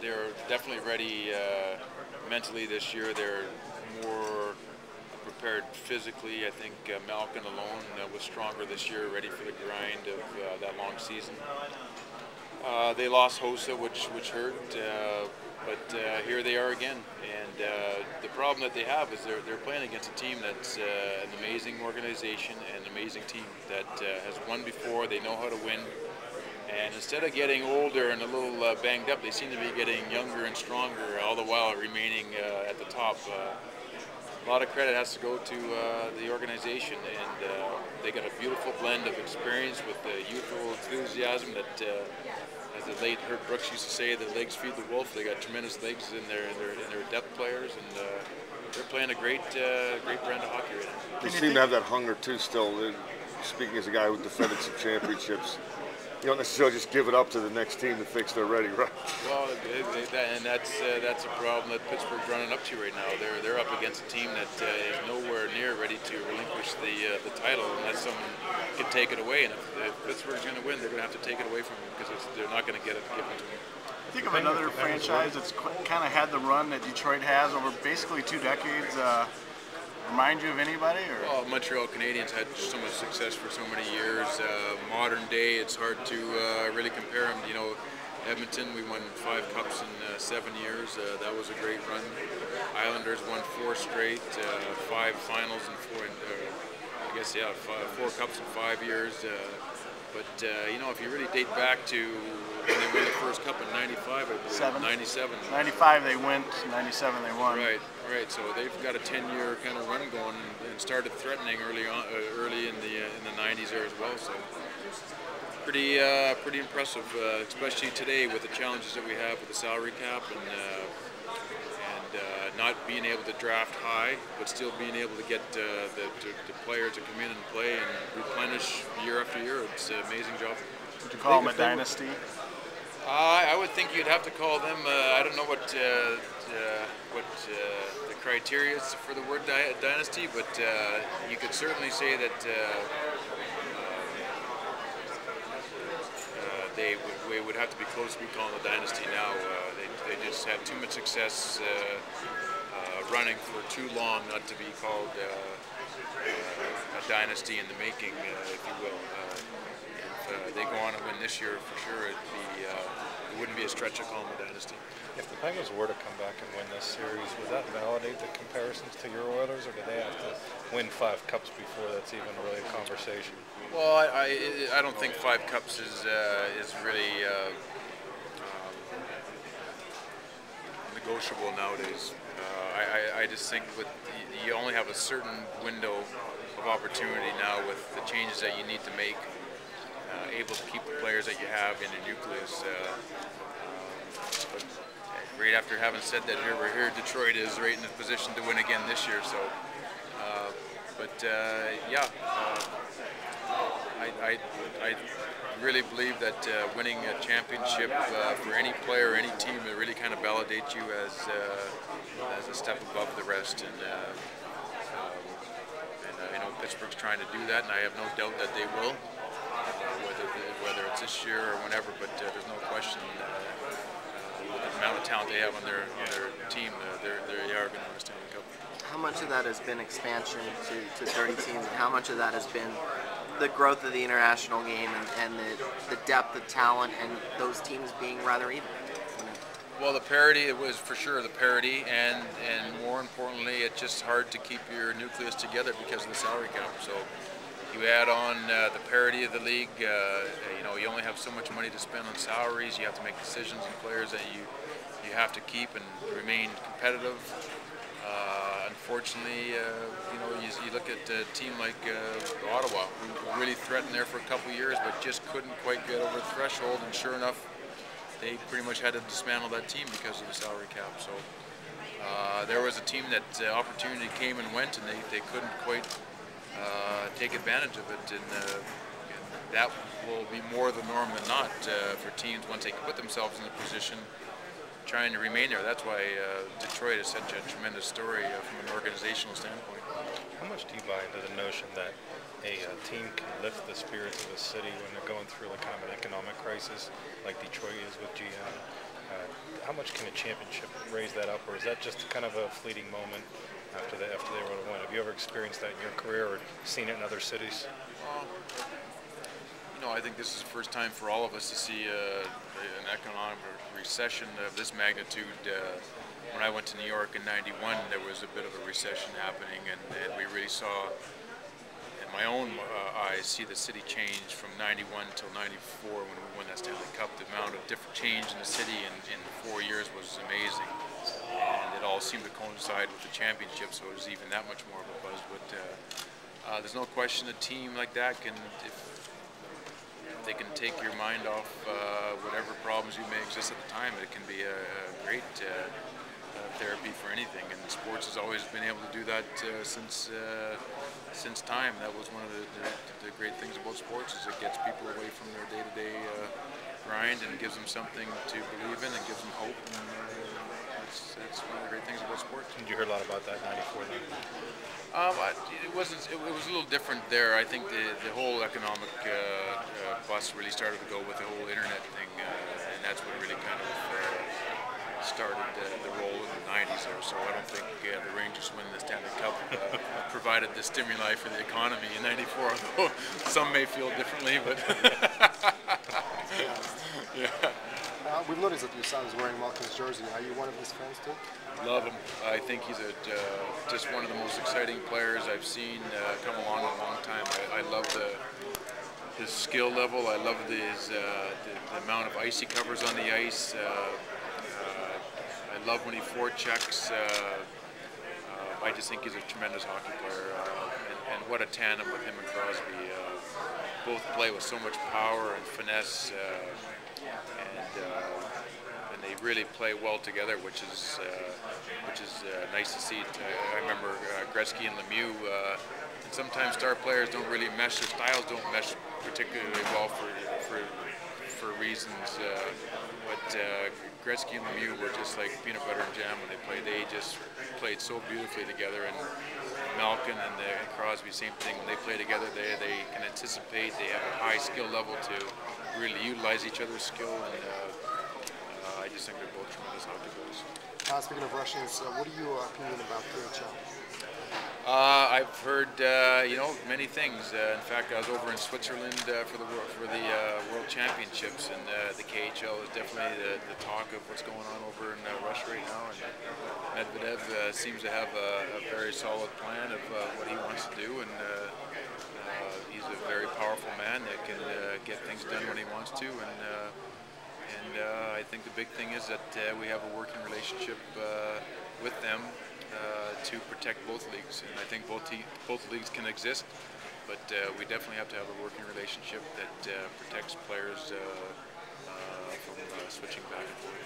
They're definitely ready mentally this year. They're more prepared physically. I think Malkin alone was stronger this year, ready for the grind of that long season. They lost Hossa, which hurt, but here they are again. And the problem that they have is they're playing against a team that's an amazing organization and an amazing team that has won before. They know how to win. And instead of getting older and a little banged up, they seem to be getting younger and stronger, all the while remaining at the top. A lot of credit has to go to the organization, and they got a beautiful blend of experience with the youthful enthusiasm that, as the late Herb Brooks used to say, the legs feed the wolf. They got tremendous legs in their depth players, and they're playing a great brand of hockey right now. They seem to have that hunger too still. Speaking as a guy who defended some championships, you don't necessarily just give it up to the next team to fix they're ready, right? Well, and that's a problem that Pittsburgh's running up to right now. They're up against a team that is nowhere near ready to relinquish the title unless someone can take it away. And if Pittsburgh's going to win, they're going to have to take it away from them because they're not going to get it given to them. Think of another franchise that's kind of had the run that Detroit has over basically 2 decades. Remind you of anybody? Or? Well, Montreal Canadiens had so much success for so many years. Modern day, it's hard to really compare them. You know, Edmonton, we won 5 cups in 7 years. That was a great run. Islanders won 4 straight, 5 finals and 4 cups in 5 years. You know, if you really date back to when they won the first cup in '95, I believe. 97. 95 they went, 97 they won. Right. So they've got a 10-year kind of run going, and started threatening early in the '90s there as well. So pretty impressive, especially today with the challenges that we have with the salary cap and not being able to draft high, but still being able to get the players to come in and play and replenish year after year. It's an amazing job. Would you call them a dynasty? I would think you'd have to call them. I don't know what the criteria is for the word dynasty, but you could certainly say that they would have to be close to be called a dynasty now. They just had too much success running for too long not to be called a dynasty in the making, if you will. If they go on and win this year, for sure, it wouldn't be a stretch to call them a dynasty. If the Penguins were to come back and win this series, would that validate the comparisons to your Oilers, or do they have to win 5 cups before that's even really a conversation? Well, I don't think 5 cups is really negotiable nowadays. I just think you only have a certain window of opportunity now with the changes that you need to make, able to keep the players that you have in your nucleus. But right after having said that, we're here. Detroit is right in the position to win again this year. So, I really believe that winning a championship for any player, any team, it really kind of validates you as a step above the rest. And I know Pittsburgh's trying to do that, and I have no doubt that they will, whether it's this year or whenever. But there's no question with the amount of talent they have on their team, they are going to win a Stanley Cup. How much of that has been expansion to 30 teams, and how much of that has been the growth of the international game and the depth of talent and those teams being rather even? Well, the parity, it was for sure the parity, and more importantly, it's just hard to keep your nucleus together because of the salary cap. So you add on the parity of the league. You know, you only have so much money to spend on salaries. You have to make decisions on players that you have to keep and remain competitive. Unfortunately, you know, you look at a team like Ottawa, who really threatened there for a couple of years, but just couldn't quite get over the threshold. And sure enough, they pretty much had to dismantle that team because of the salary cap. So there was a team that opportunity came and went, and they couldn't quite take advantage of it. And that will be more the norm than not for teams once they put themselves in a position trying to remain there. That's why Detroit is such a tremendous story from an organizational standpoint. How much do you buy into the notion that a team can lift the spirits of a city when they're going through like kind of an economic crisis like Detroit is with GM? How much can a championship raise that up, or is that just kind of a fleeting moment after they were to win? Have you ever experienced that in your career or seen it in other cities? You know, I think this is the first time for all of us to see an economic recession of this magnitude. When I went to New York in '91, there was a bit of a recession happening, and we really saw, in my own eyes, see the city change from '91 till '94 when we won that Stanley Cup. The amount of different change in the city in 4 years was amazing, and it all seemed to coincide with the championship, so it was even that much more of a buzz. But there's no question a team like that can, if they can take your mind off whatever problems you may exist at the time, it can be a great therapy for anything, and sports has always been able to do that since time. That was one of the great things about sports, is it gets people away from their day-to-day grind, and it gives them something to believe in and gives them hope, and that's one of the great things about sports. Did you hear a lot about that '94 then? It was a little different there. I think the whole economic bus really started to go with the whole internet thing, and that's what really kind of started the role in the '90s there. So I don't think the Rangers winning the Stanley Cup provided the stimuli for the economy in '94, although some may feel differently. But yeah. We've noticed that your son is wearing Malkin's jersey. Are you one of his fans too? Love him. I think he's just one of the most exciting players I've seen come along in a long time. I love his skill level. I love the amount of ice he covers on the ice. I love when he forechecks. I just think he's a tremendous hockey player, and what a tandem with him and Crosby. Both play with so much power and finesse, and they really play well together, which is nice to see. I remember Gretzky and Lemieux. And sometimes star players don't really mesh; their styles don't mesh particularly well for reasons. But Gretzky and Lemieux were just like peanut butter and jam when they played. They just played so beautifully together, and Malkin and Crosby, same thing. When they play together, they can anticipate. They have a high skill level to really utilize each other's skill, and I just think they're both tremendous hockey players. Speaking of Russians, what are your opinion about KHL? I've heard many things. In fact, I was over in Switzerland for the World Championships, and the KHL is definitely the talk of what's going on over in Russia right now. And Medvedev seems to have a very solid plan of what he wants to do, and he's a very powerful man that can get things done when he wants to. And I think the big thing is that we have a working relationship with them to protect both leagues, and I think both leagues can exist, but we definitely have to have a working relationship that protects players from switching back and forth.